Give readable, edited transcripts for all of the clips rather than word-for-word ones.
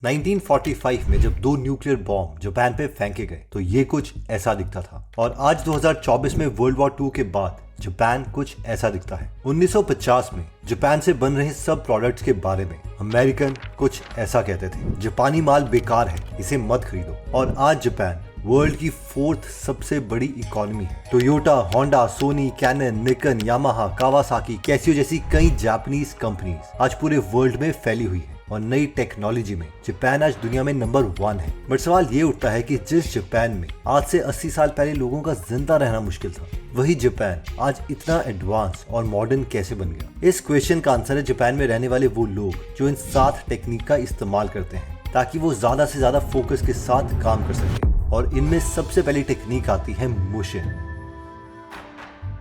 1945 में जब 2 nuclear bomb Japan पे फेंके गए तो ये कुछ ऐसा दिखता था और आज 2024 में वर्ल्ड वॉर 2 के बाद जापान कुछ ऐसा दिखता है। 1950 में जापान से बन रहे सब प्रोडक्ट्स के बारे में अमेरिकन कुछ ऐसा कहते थे, जापानी माल बेकार है, इसे मत खरीदो। और आज जापान वर्ल्ड की 4th सबसे बड़ी इकोनॉमी है। Toyota, Honda, Sony, Canon, Nikon, Yamaha, Kawasaki, Casio जैसी कई जापानीज कंपनीज आज पूरे वर्ल्ड में फैली हुई है और नई टेक्नोलॉजी में जापान आज दुनिया में नंबर 1 है। बट सवाल ये उठता है कि जिस जापान में आज से 80 साल पहले लोगों का जिंदा रहना मुश्किल था, वही जापान आज इतना एडवांस और मॉडर्न कैसे बन गया? इस क्वेश्चन का आंसर है जापान में रहने वाले वो लोग जो इन 7 टेक्निक का इस्तेमाल करते हैं ताकि वो ज्यादा से ज्यादा फोकस के साथ काम कर सके। और इनमें सबसे पहली टेक्निक आती है मुशिन।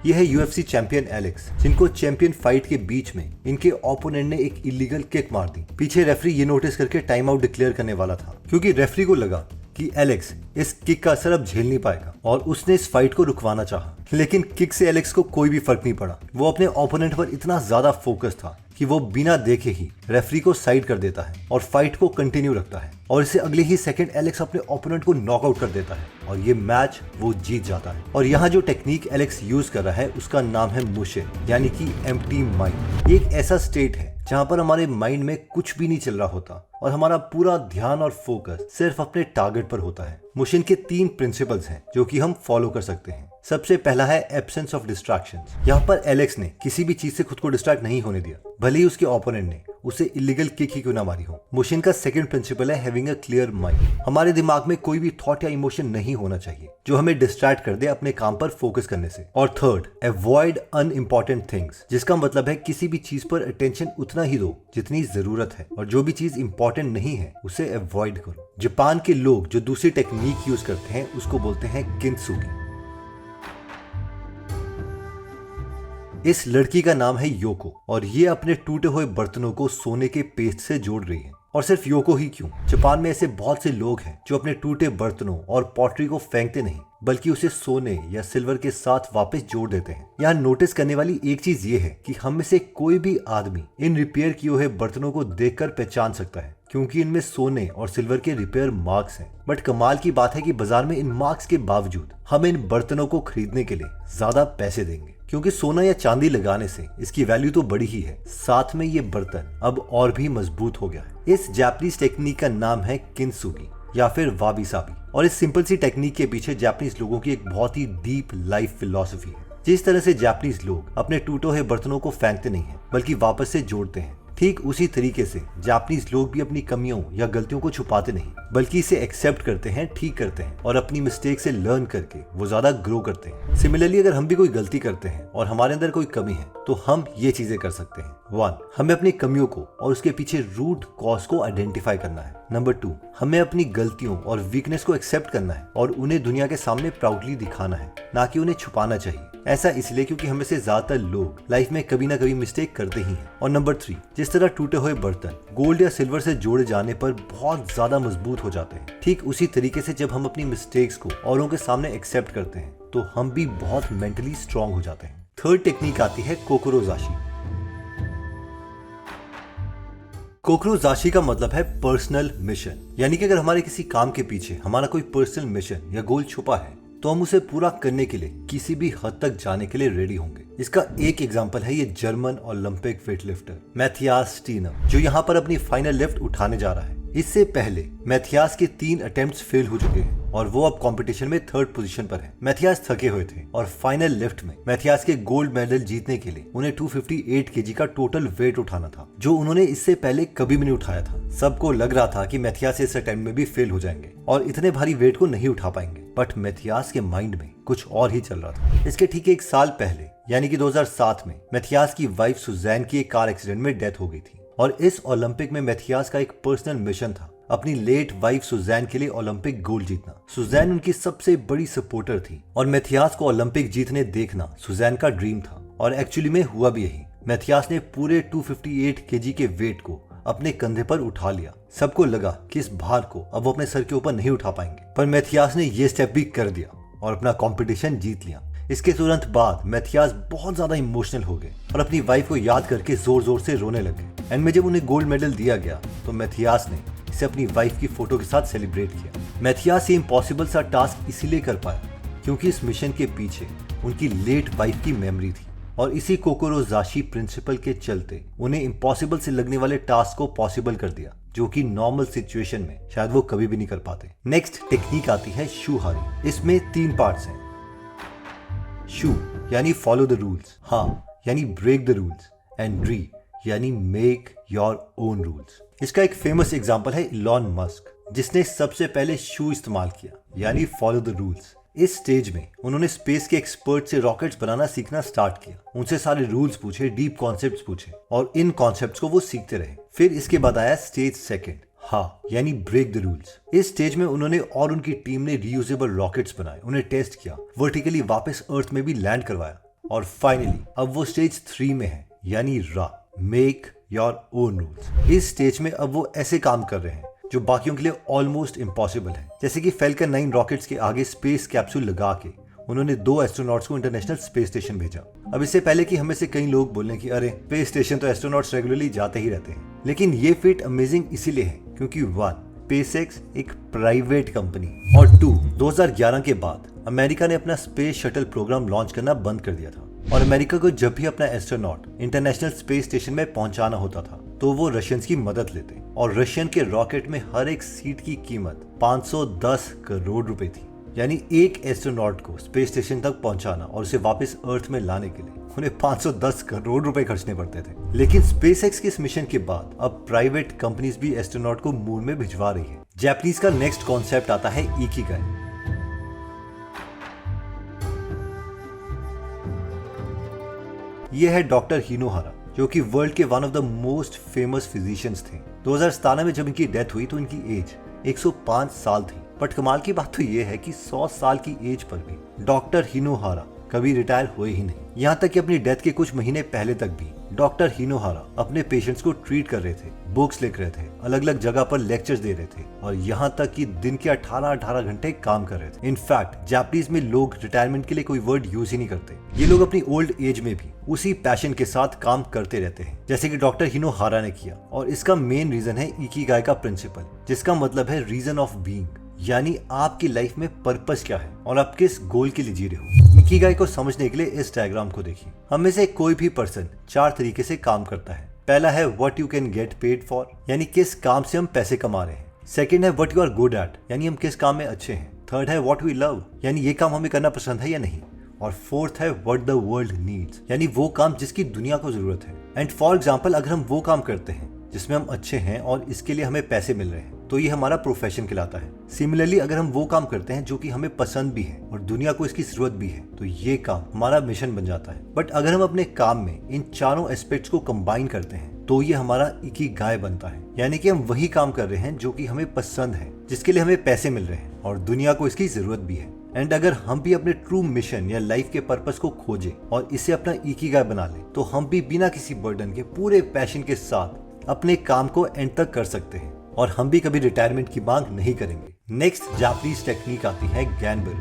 यह है UFC चैंपियन एलेक्स, जिनको चैंपियन फाइट के बीच में इनके ओपोनेंट ने एक इलीगल किक मार दी। पीछे रेफरी ये नोटिस करके टाइम आउट डिक्लेयर करने वाला था क्योंकि रेफरी को लगा कि एलेक्स इस किक का असर अब झेल नहीं पाएगा और उसने इस फाइट को रुकवाना चाहा। लेकिन किक से एलेक्स को कोई भी फर्क नहीं पड़ा। वो अपने ओपोनेंट पर इतना ज्यादा फोकस था कि वो बिना देखे ही रेफरी को साइड कर देता है और फाइट को कंटिन्यू रखता है और इससे अगले ही सेकंड एलेक्स अपने ओपोनेंट को नॉकआउट कर देता है और ये मैच वो जीत जाता है। और यहाँ जो टेक्निक एलेक्स यूज कर रहा है उसका नाम है मुशिन, यानी कि एम्प्टी माइंड। ये एक ऐसा स्टेट है जहाँ पर हमारे माइंड में कुछ भी नहीं चल रहा होता और हमारा पूरा ध्यान और फोकस सिर्फ अपने टारगेट पर होता है। मुशिन के 3 प्रिंसिपल्स हैं जो कि हम फॉलो कर सकते हैं। सबसे पहला है एब्सेंस ऑफ डिस्ट्रैक्शंस। यहाँ पर एलेक्स ने किसी भी चीज से खुद को डिस्ट्रैक्ट नहीं होने दिया, भले ही उसके ओपोनेंट ने उसे इलीगल किक ही क्यों ना मारी हो। मुशिन का सेकंड प्रिंसिपल है हैविंग अ क्लियर माइंड। हमारे दिमाग में कोई भी थॉट या इमोशन नहीं होना चाहिए जो हमें डिस्ट्रैक्ट कर दे अपने काम पर फोकस करने से। और थर्ड, अवॉइड अनइम्पोर्टेंट थिंग्स, जिसका मतलब है किसी भी चीज पर अटेंशन उतना ही दो जितनी जरूरत है और जो भी चीज इंपॉर्टेंट नहीं है उसे अवॉइड करो। जापान के लोग जो दूसरी टेक्निक यूज करते हैं उसको बोलते हैं किंत्सुगी। इस लड़की का नाम है योको और ये अपने टूटे हुए बर्तनों को सोने के पेस्ट से जोड़ रही है। और सिर्फ योको ही क्यों, जापान में ऐसे बहुत से लोग हैं जो अपने टूटे बर्तनों और पॉटरी को फेंकते नहीं बल्कि उसे सोने या सिल्वर के साथ वापस जोड़ देते हैं। यहाँ नोटिस करने वाली एक चीज ये है कि हम में से कोई भी आदमी इन रिपेयर किए हुए बर्तनों को देखकर पहचान सकता है क्योंकि इनमें सोने और सिल्वर के रिपेयर मार्क्स हैं। बट कमाल की बात है कि बाजार में इन मार्क्स के बावजूद हम इन बर्तनों को खरीदने के लिए ज्यादा पैसे देंगे क्योंकि सोना या चांदी लगाने से इसकी वैल्यू तो बढ़ी ही है, साथ में ये बर्तन अब और भी मजबूत हो गया है। इस जापानीज टेक्निक का नाम है किंत्सुगी या फिर वाबी साबी। और इस सिंपल सी टेक्निक के पीछे जापानीज लोगों की एक बहुत ही डीप लाइफ फिलॉसफी है। जिस तरह से जापानीज लोग अपने टूटे हुए बर्तनों को फेंकते नहीं है बल्कि वापस से जोड़ते हैं, ठीक उसी तरीके से जापानीज लोग भी अपनी कमियों या गलतियों को छुपाते नहीं बल्कि इसे एक्सेप्ट करते हैं, ठीक करते हैं और अपनी मिस्टेक से लर्न करके वो ज्यादा ग्रो करते हैं। सिमिलरली अगर हम भी कोई गलती करते हैं और हमारे अंदर कोई कमी है तो हम ये चीजें कर सकते हैं। 1, हमें अपनी कमियों को और उसके पीछे रूट कॉज को आइडेंटिफाई करना है। नंबर 2, हमें अपनी गलतियों और वीकनेस को एक्सेप्ट करना है और उन्हें दुनिया के सामने प्राउडली दिखाना है, ना कि उन्हें छुपाना चाहिए। ऐसा इसलिए क्योंकि हमें से ज्यादातर लोग लाइफ में कभी ना कभी मिस्टेक करते ही हैं। और नंबर 3, जिस तरह टूटे हुए बर्तन गोल्ड या सिल्वर से जोड़े जाने पर बहुत ज्यादा मजबूत हो जाते हैं, ठीक उसी तरीके से जब हम अपनी मिस्टेक्स को औरों के सामने एक्सेप्ट करते हैं तो हम भी बहुत मेंटली स्ट्रांग हो जाते हैं। थर्ड टेक्निक आती है कोकुरोजाशी। कोकुरोजाशी का मतलब है पर्सनल मिशन, यानी कि अगर हमारे किसी काम के पीछे हमारा कोई पर्सनल मिशन या गोल छुपा है तो हम उसे पूरा करने के लिए किसी भी हद तक जाने के लिए रेडी होंगे। इसका एक एग्जांपल है ये जर्मन ओलंपिक वेटलिफ्टर मैथियास स्टीनम, जो यहाँ पर अपनी फाइनल लिफ्ट उठाने जा रहा है। इससे पहले मैथियास के 3 अटेम्प्ट्स फेल हो चुके हैं और वो अब कंपटीशन में 3rd पोजीशन पर है। मैथियास थके हुए थे और फाइनल लिफ्ट में मैथियास के गोल्ड मेडल जीतने के लिए उन्हें 258 केजी का टोटल वेट उठाना था, जो उन्होंने इससे पहले कभी भी नहीं उठाया था। सबको लग रहा था कि मैथियास इस अटेम्प्ट में भी फेल हो जाएंगे और इतने भारी वेट को नहीं उठा पाएंगे, बट मैथियास के माइंड में कुछ और ही चल रहा था। इसके ठीक 1 साल पहले यानी कि 2007 में मैथियास की वाइफ सुजैन की एक कार एक्सीडेंट में डेथ हो गई थी और इस ओलंपिक में मैथियास का एक पर्सनल मिशन था अपनी लेट वाइफ सुजैन के लिए ओलंपिक गोल्ड जीतना। सुजैन उनकी सबसे बड़ी सपोर्टर थी और मैथियास को ओलंपिक जीतने देखना सुजैन का ड्रीम था और एक्चुअली में हुआ भी यही। मैथियास ने पूरे 258 केजी के वेट को अपने कंधे पर उठा लिया। सबको लगा कि इस भार को अब वो अपने सर के ऊपर नहीं उठा पाएंगे, पर मैथियास ने ये स्टेप भी कर दिया और अपना कंपटीशन जीत लिया। इसके तुरंत बाद मैथियास बहुत ज्यादा इमोशनल हो गए और अपनी वाइफ को याद करके जोर जोर से रोने लगे। एंड में जब उन्हें गोल्ड मेडल दिया गया तो मैथियास ने इसे अपनी वाइफ की फोटो के साथ सेलिब्रेट किया। मैथियास ये इम्पॉसिबल सा टास्क इसीलिए कर पाया क्योंकि इस मिशन के पीछे उनकी लेट वाइफ की मेमोरी थी और इसी कोकोरो जाशी प्रिंसिपल के चलते उन्हें इम्पॉसिबल से लगने वाले टास्क को पॉसिबल कर दिया, जो कि नॉर्मल सिचुएशन में शायद वो कभी भी नहीं कर पाते। नेक्स्ट टेक्निक आती है शू हारी। इसमें 3 पार्ट्स हैं। शू यानी फॉलो द रूल्स, हाँ यानी break the rules, and re यानी मेक योर ओन रूल्स। इसका एक फेमस एग्जांपल है इलॉन मस्क, जिसने सबसे पहले शू इस्तेमाल किया यानी फॉलो द रूल्स। इस स्टेज में उन्होंने स्पेस के एक्सपर्ट से रॉकेट्स बनाना सीखना स्टार्ट किया, उनसे सारे रूल्स पूछे, डीप कॉन्सेप्ट्स पूछे और इन कॉन्सेप्ट्स को वो सीखते रहे। फिर इसके बाद आया स्टेज सेकंड, हाँ यानी ब्रेक द रूल्स। इस स्टेज में उन्होंने और उनकी टीम ने रीयूजेबल रॉकेट्स बनाए, उन्हें टेस्ट किया, वर्टिकली वापस अर्थ में भी लैंड करवाया और फाइनली अब वो स्टेज 3 में है यानी रा, मेक योर ओन रूल्स। इस स्टेज में अब वो ऐसे काम कर रहे हैं जो बाकियों के लिए ऑलमोस्ट इम्पॉसिबल है, जैसे कि फैल्कन 9 रॉकेट्स के आगे स्पेस कैप्सूल लगा के उन्होंने 2 एस्ट्रोनॉट्स को इंटरनेशनल स्पेस स्टेशन भेजा। अब इससे पहले कि हमें से कई लोग बोलें कि अरे स्पेस स्टेशन तो एस्ट्रोनॉट्स रेगुलरली जाते ही रहते हैं, लेकिन ये फीट अमेजिंग इसीलिए है क्योंकि 1 स्पेसएक्स एक प्राइवेट कंपनी और 2 2011 के बाद अमेरिका ने अपना स्पेस शटल प्रोग्राम लॉन्च करना बंद कर दिया था और अमेरिका को जब भी अपना एस्ट्रोनॉट इंटरनेशनल स्पेस स्टेशन में पहुंचाना होता था तो वो रशियंस की मदद लेते और रशियन के रॉकेट में हर एक सीट की कीमत 510 करोड़ रुपए थी। यानी एक एस्ट्रोनॉट को स्पेस स्टेशन तक पहुंचाना और उसे वापस अर्थ में लाने के लिए उन्हें 510 करोड़ रुपए खर्चने पड़ते थे। लेकिन स्पेसएक्स के इस मिशन के बाद अब प्राइवेट कंपनीज भी एस्ट्रोनॉट को मून में भिजवा रही है। जापानीज का नेक्स्ट कॉन्सेप्ट आता है इकिगाई। ये है डॉक्टर हिनोहारा, जो कि वर्ल्ड के one of the most famous physicians थे। 2017 में जब इनकी डेथ हुई तो इनकी एज 105 साल थी। बट कमाल की बात तो ये है कि 100 साल की एज पर भी डॉक्टर हिनोहारा कभी रिटायर हुए ही नहीं। यहाँ तक कि अपनी डेथ के कुछ महीने पहले तक भी डॉक्टर हिनोहारा अपने पेशेंट्स को ट्रीट कर रहे थे, बुक्स लिख रहे थे, अलग अलग जगह पर लेक्चर्स दे रहे थे और यहाँ तक कि दिन के 18-18 घंटे काम कर रहे थे। इनफैक्ट जापानीज में लोग रिटायरमेंट के लिए कोई वर्ड यूज ही नहीं करते। ये लोग अपनी ओल्ड एज में भी उसी पैशन के साथ काम करते रहते हैं, जैसे कि डॉक्टर हिनोहारा ने किया। और इसका मेन रीजन है इकिगाई का प्रिंसिपल, जिसका मतलब है रीजन ऑफ बीइंग, यानी आपकी लाइफ में पर्पस क्या है और आप किस गोल के लिए जी रहे हो। इकिगाई को समझने के लिए इस डायग्राम को देखिए। हम में से कोई भी पर्सन 4 तरीके से काम करता है। पहला है what you can get paid for, यानी किस काम से हम पैसे कमा रहे हैं। सेकंड है what you are good at, यानी हम किस काम में अच्छे हैं। थर्ड है व्हाट वी लव, यानी ये काम हमें करना पसंद है या नहीं। और फोर्थ है व्हाट द वर्ल्ड नीड्स, यानी वो काम जिसकी दुनिया को जरूरत है। एंड फॉर एग्जाम्पल, अगर हम वो काम करते हैं जिसमें हम अच्छे हैं और इसके लिए हमें पैसे मिल रहे हैं तो ये हमारा प्रोफेशन कहलाता है। सिमिलरली, अगर हम वो काम करते हैं जो कि हमें पसंद भी है और दुनिया को इसकी जरूरत भी है तो ये काम हमारा मिशन बन जाता है। बट अगर हम अपने काम में इन चारों एस्पेक्ट्स को कंबाइन करते हैं तो ये हमारा इकिगाई बनता है, यानी कि हम वही काम कर रहे हैं जो कि हमें पसंद है, जिसके लिए हमें पैसे मिल रहे हैं और दुनिया को इसकी जरूरत भी है। एंड अगर हम भी अपने ट्रू मिशन या लाइफ के पर्पस को खोजें और इसे अपना इकिगाई बना लें तो हम भी बिना किसी बर्डन के पूरे पैशन के साथ अपने काम को एंड तक कर सकते हैं और हम भी कभी रिटायरमेंट की मांग नहीं करेंगे। नेक्स्ट जापानीज टेक्निक आती है गैनबरू,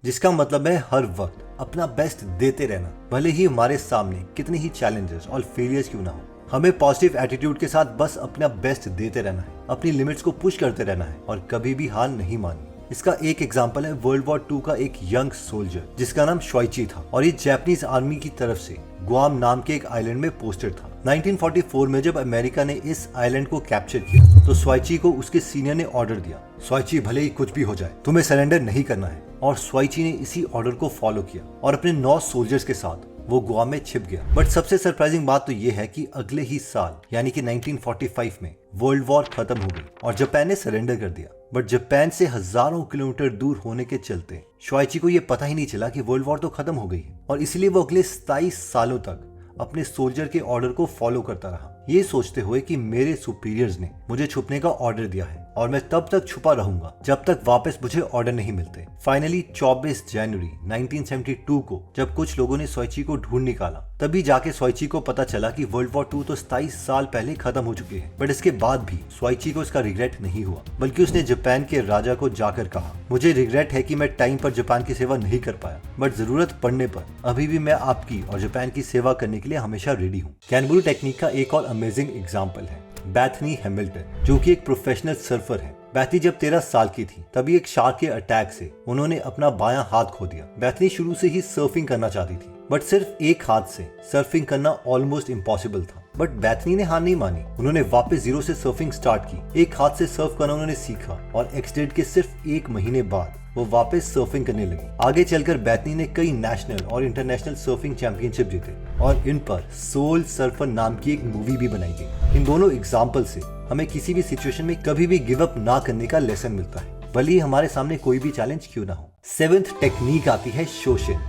जिसका मतलब है हर वक्त अपना बेस्ट देते रहना, भले ही हमारे सामने कितने ही चैलेंजेस और फेलियर्स क्यों ना हो। हमें पॉजिटिव एटीट्यूड के साथ बस अपना बेस्ट देते रहना है, अपनी लिमिट्स को पुश करते रहना है और कभी भी हार नहीं माननी। इसका एक एग्जांपल है वर्ल्ड वॉर 2 का एक यंग सोल्जर जिसका नाम शॉइची था और ये जापानीज आर्मी की तरफ से गुआम नाम के एक आइलैंड में पोस्टेड था। 1944 में जब अमेरिका ने इस आइलैंड को कैप्चर किया तो शॉइची को उसके सीनियर ने ऑर्डर दिया, शॉइची भले ही कुछ भी हो जाए तुम्हें सरेंडर नहीं करना है। और शॉइची ने इसी ऑर्डर को फॉलो किया और अपने 9 सोल्जर्स के साथ वो गुआम में छिप गया। बट सबसे सरप्राइजिंग बात तो ये है कि अगले ही साल यानी कि 1945 में वर्ल्ड वॉर खत्म हो गई और जापान ने सरेंडर कर दिया। बट जापान से हजारों किलोमीटर दूर होने के चलते शॉइची को ये पता ही नहीं चला कि वर्ल्ड वॉर तो खत्म हो गई है और इसलिए वो अगले 27 सालों तक अपने सोल्जर के ऑर्डर को फॉलो करता रहा ये सोचते हुए कि मेरे सुपीरियर्स ने मुझे छुपने का ऑर्डर दिया है और मैं तब तक छुपा रहूंगा जब तक वापस मुझे ऑर्डर नहीं मिलते। फाइनली 24 जनवरी 1972 को जब कुछ लोगों ने सोइची को ढूंढ निकाला, तभी जाके सोइची को पता चला कि वर्ल्ड वॉर 2 तो 27 साल पहले खत्म हो चुकी है। बट इसके बाद भी सोइची को इसका रिग्रेट नहीं हुआ, बल्कि उसने जापान के राजा को जाकर कहा, मुझे रिग्रेट है कि मैं टाइम पर जापान की सेवा नहीं कर पाया, बट जरूरत पड़ने पर अभी भी मैं आपकी और जापान की सेवा करने के लिए हमेशा रेडी हूँ। कैनबरू टेक्निक का एक और अमेजिंग एग्जाम्पल है बेथनी हैमिल्टन, जो कि एक प्रोफेशनल सर्फर है। बेथनी जब 13 साल की थी तभी एक शार्क के अटैक से उन्होंने अपना बायां हाथ खो दिया। बेथनी शुरू से ही सर्फिंग करना चाहती थी, बट सिर्फ एक हाथ से सर्फिंग करना ऑलमोस्ट इम्पॉसिबल था। बट बेथनी ने हार नहीं मानी, उन्होंने वापस जीरो से सर्फिंग स्टार्ट की। एक हाथ से सर्फ करना उन्होंने सीखा और एक्सीडेंट के सिर्फ 1 महीने बाद वो वापस सर्फिंग करने लगी। आगे चलकर बेथनी ने कई नेशनल और इंटरनेशनल सर्फिंग चैंपियनशिप जीते और इन पर सोल सर्फर नाम की एक मूवी भी बनाई गई। इन दोनों एग्जाम्पल से हमें किसी भी सिचुएशन में कभी भी गिव अप ना करने का लेसन मिलता है, भले ही हमारे सामने कोई भी चैलेंज क्यों ना हो। 7th टेक्निक आती है शोशिन।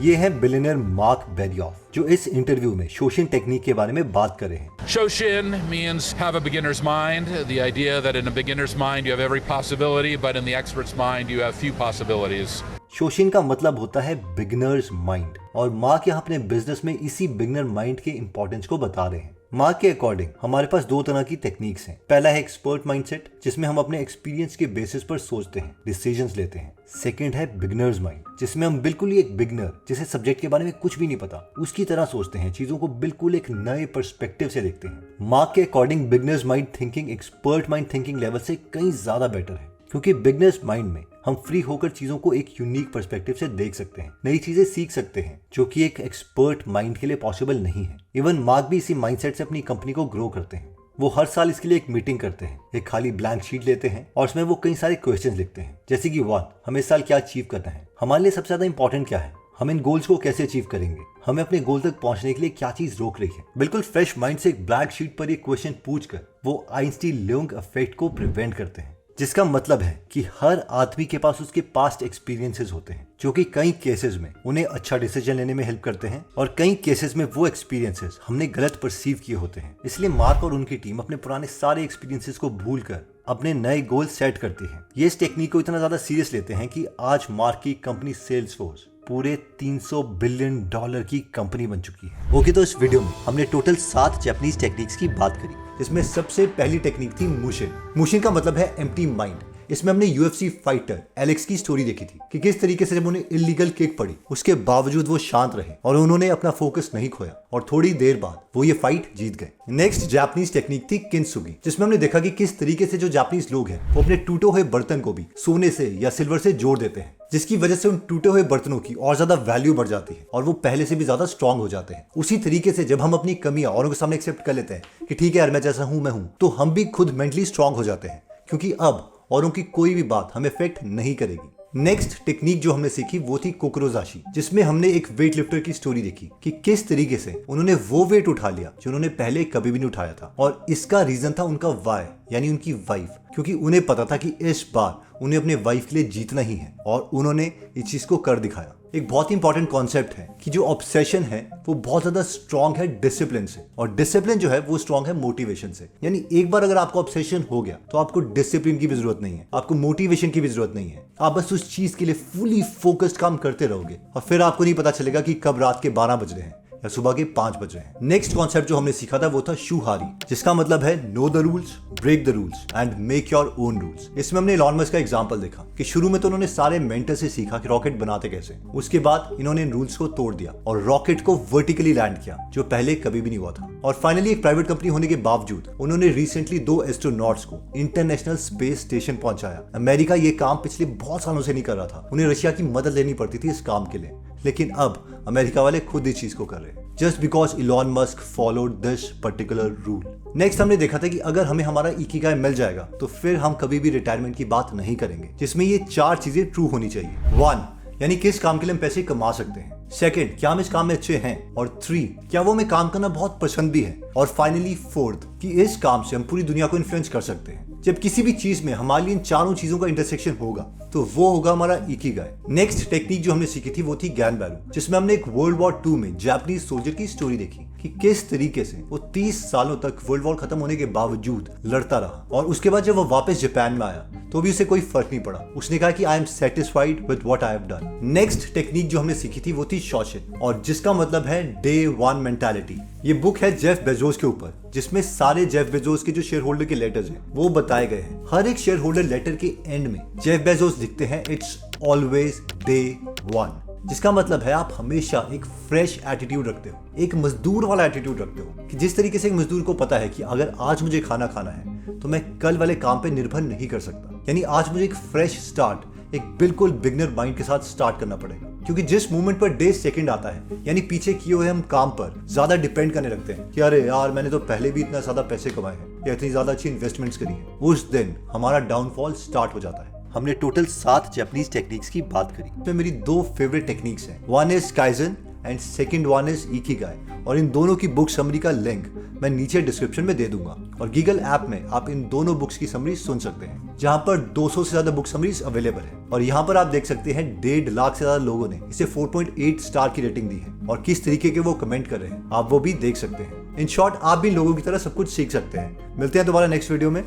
ये है बिलियनर मार्क बेरियॉफ, जो इस इंटरव्यू में शोशिन टेक्निक के बारे में बात कर रहे हैं। Shoshin means have a beginner's mind. The idea that in a beginner's mind you have every possibility, but in the expert's mind you have few possibilities. शोशिन का मतलब होता है बिगिनर्स माइंड, और मार्क यहाँ अपने बिजनेस में इसी बिगिनर माइंड के इंपॉर्टेंस को बता रहे हैं। मार्क के अकॉर्डिंग हमारे पास 2 तरह की टेक्निक्स हैं। पहला है एक्सपर्ट माइंडसेट, जिसमें हम अपने एक्सपीरियंस के बेसिस पर सोचते हैं, डिसीजंस लेते हैं। सेकंड है बिगिनर्स माइंड, जिसमें हम बिल्कुल ही एक बिगिनर जिसे सब्जेक्ट के बारे में कुछ भी नहीं पता उसकी तरह सोचते हैं, चीजों को बिल्कुल एक नए पर्सपेक्टिव से देखते हैं। मार्क के according beginners mind thinking expert mind thinking level से कहीं ज्यादा बेटर है, क्योंकि बिगिनर्स माइंड में हम फ्री होकर चीजों को एक यूनिक पर्सपेक्टिव से देख सकते हैं, नई चीजें सीख सकते हैं, जो कि एक एक्सपर्ट माइंड के लिए पॉसिबल नहीं है। इवन मार्क भी इसी माइंडसेट से अपनी कंपनी को ग्रो करते हैं। वो हर साल इसके लिए एक मीटिंग करते हैं, एक खाली ब्लैंक शीट लेते हैं और उसमें वो कई सारे क्वेश्चंस लिखते हैं, जैसे कि 1, हमें इस साल क्या अचीव करना है, हमारे लिए सबसे ज्यादा इंपॉर्टेंट क्या है, हम इन गोल्स को कैसे अचीव करेंगे, हमें अपने गोल तक पहुंचने के लिए क्या चीज रोक रही है। बिल्कुल फ्रेश माइंड से एक ब्लैंक शीट पर एक क्वेश्चन पूछकर वो आइंस्टीन-ल्यूंग इफेक्ट को प्रिवेंट करते हैं, जिसका मतलब है कि हर आदमी के पास उसके पास्ट एक्सपीरियंसेस होते हैं, जो कि कई केसेस में उन्हें अच्छा डिसीजन लेने में हेल्प करते हैं और कई केसेस में वो एक्सपीरियंसेस हमने गलत परसीव किए होते हैं। इसलिए मार्क और उनकी टीम अपने पुराने सारे एक्सपीरियंसेस को भूलकर अपने नए गोल सेट करती है। ये इस टेक्निक को इतना ज्यादा सीरियस लेते हैं कि आज मार्क की कंपनी सेल्सफोर्स पूरे $300 बिलियन की कंपनी बन चुकी है। ओके, तो इस वीडियो में हमने टोटल 7 जापानीज टेक्निक्स की बात करी, जिसमें सबसे पहली टेक्निक थी मुशिन। मुशिन का मतलब है एम्प्टी माइंड। इसमें हमने UFC फाइटर एलेक्स की स्टोरी देखी थी कि किस तरीके से जब उन्हें इलीगल किक पड़ी उसके बावजूद वो शांत रहे और उन्होंने अपना फोकस नहीं खोया और थोड़ी देर बाद वो ये फाइट जीत गए। नेक्स्ट जापानीज टेक्निक थी किंसुगी, जिसमें हमने देखा कि किस तरीके से जो जापानीज लोग हैं वो अपने टूटे हुए बर्तन को भी सोने से या सिल्वर से जोड़ देते हैं, जिसकी वजह से उन टूटे हुए बर्तनों की और ज्यादा वैल्यू बढ़ जाती है और वो पहले से भी ज्यादा स्ट्रांग हो जाते हैं। उसी तरीके से जब हम अपनी कमियां औरों के सामने एक्सेप्ट कर लेते हैं कि ठीक है यार मैं जैसा हूं मैं हूं, तो हम भी खुद मेंटली स्ट्रांग हो जाते हैं, क्योंकि अब औरों की कोई भी बात हमें इफेक्ट नहीं करेगी। नेक्स्ट टेक्निक जो हमने सीखी वो थी कोक्रोजाशी, जिसमें हमने एक वेट लिफ्टर की स्टोरी देखी कि किस तरीके से उन्होंने वो वेट उठा लिया जो उन्होंने पहले कभी भी नहीं उठाया था, और इसका रीजन था उनका वाई, यानी उनकी वाइफ, क्योंकि उन्हें पता था कि इस बार उन्हें अपने वाइफ के लिए जीतना ही है और उन्होंने इस चीज को कर दिखाया। एक बहुत इंपॉर्टेंट कॉन्सेप्ट है कि जो ऑब्सेशन है वो बहुत ज्यादा स्ट्रांग है डिसिप्लिन से, और डिसिप्लिन जो है वो स्ट्रांग है मोटिवेशन से। यानी एक बार अगर आपको ऑब्सेशन हो गया तो आपको डिसिप्लिन की भी जरूरत नहीं है, आपको मोटिवेशन की भी जरूरत नहीं है, आप बस उस चीज के लिए फुली फोकस्ड काम करते रहोगे और फिर आपको नहीं पता चलेगा कि कब रात के 12 बज रहे हैं या सुबह के 5 बज रहे हैं। नेक्स्ट कॉन्सेप्ट जो हमने सीखा था वो था शूहारी, जिसका मतलब है know the rules, break the rules and make your own rules. इसमें हमने इलॉन मस्क का एग्जांपल देखा कि शुरू में तो उन्होंने सारे मेंटर से सीखा कि रॉकेट बनाते कैसे, उसके बाद इन्होंने इन रूल्स को तोड़ दिया और रॉकेट को वर्टिकली लैंड किया, जो पहले कभी भी नहीं हुआ था। और फाइनली एक प्राइवेट कंपनी होने के बावजूद उन्होंने रिसेंटली 2 एस्ट्रोनॉट्स को इंटरनेशनल स्पेस स्टेशन पहुंचाया। अमेरिका ये काम पिछले बहुत सालों से नहीं कर रहा था, उन्हें रशिया की मदद लेनी पड़ती थी इस काम के लिए, लेकिन अब अमेरिका वाले खुद इस चीज को कर रहे हैं, just because Elon Musk followed this particular rule. Next हमने देखा था कि अगर हमें हमारा इकिगाई मिल जाएगा तो फिर हम कभी भी रिटायरमेंट की बात नहीं करेंगे, जिसमें ये 4 चीजें ट्रू होनी चाहिए। 1, यानी किस काम के लिए हम पैसे कमा सकते हैं। 2, क्या हम इस काम में अच्छे हैं, और 3, क्या वो हमें काम करना बहुत पसंद भी है, और फाइनली 4th, कि इस काम से हम पूरी दुनिया को इन्फ्लुएंस कर सकते हैं। जब किसी भी चीज में हमारे लिए इन चारों चीजों का इंटरसेक्शन होगा तो वो होगा हमारा इकिगाई। नेक्स्ट टेक्निक जो हमने सीखी थी वो थी ज्ञान वैल्यू, जिसमें हमने एक वर्ल्ड वॉर 2 में जापानीज सोल्जर की स्टोरी देखी कि किस तरीके से वो 30 सालों तक वर्ल्ड वॉर खत्म होने के बावजूद लड़ता रहा, और उसके बाद जब वो वापस जापान में आया तो भी उसे कोई फर्क नहीं पड़ा। उसने कहा कि I am satisfied with what I have done. Next technique जो हमने सीखी थी वो थी शॉशिन, और जिसका मतलब है डे वन मेंटालिटी। ये बुक है जेफ बेजोस के ऊपर, जिसमें सारे जेफ बेजोस के जो शेयर होल्डर के लेटर्स हैं वो बताए गए हैं। हर एक शेयर होल्डर लेटर के एंड में जेफ बेजोस लिखते हैं इट्स ऑलवेज डे वन, जिसका मतलब है आप हमेशा एक फ्रेश एटीट्यूड रखते हो, एक मजदूर वाला एटीट्यूड रखते हो, कि जिस तरीके से एक मजदूर को पता है कि अगर आज मुझे खाना खाना है तो मैं कल वाले काम पे निर्भर नहीं कर सकता। यानी आज मुझे एक फ्रेश स्टार्ट, एक बिल्कुल बिगनर माइंड के साथ स्टार्ट करना पड़ेगा, क्योंकि जिस मोमेंट पर डे सेकंड आता है, यानी पीछे किए हुए हम काम पर ज्यादा डिपेंड करने लगते हैं कि अरे यार मैंने तो पहले भी इतना ज्यादा पैसे कमाए हैं या इतनी ज्यादा अच्छी इन्वेस्टमेंट्स करी है, उस दिन हमारा डाउनफॉल स्टार्ट हो जाता है। हमने टोटल 7 जापानीज टेक्निक्स की बात करी। इसमें मेरी 2 फेवरेट टेक्निक्स हैं, one is kaizen and second one is Ikigai, और इन दोनों की बुक समरी का लिंक मैं नीचे डिस्क्रिप्शन में दे दूंगा, और गीगल ऐप में आप इन दोनों बुक्स की समरी सुन सकते हैं, जहां पर 200 से ज्यादा बुक समरीज अवेलेबल है। और यहाँ पर आप देख सकते हैं 1.5 लाख से ज्यादा लोगों ने इसे 4.8 स्टार की रेटिंग दी है, और किस तरीके के वो कमेंट कर रहे हैं आप वो भी देख सकते हैं। इन शॉर्ट आप भी लोगों की तरह सब कुछ सीख सकते हैं। मिलते हैं दोबारा नेक्स्ट वीडियो में।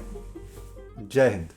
जय हिंद।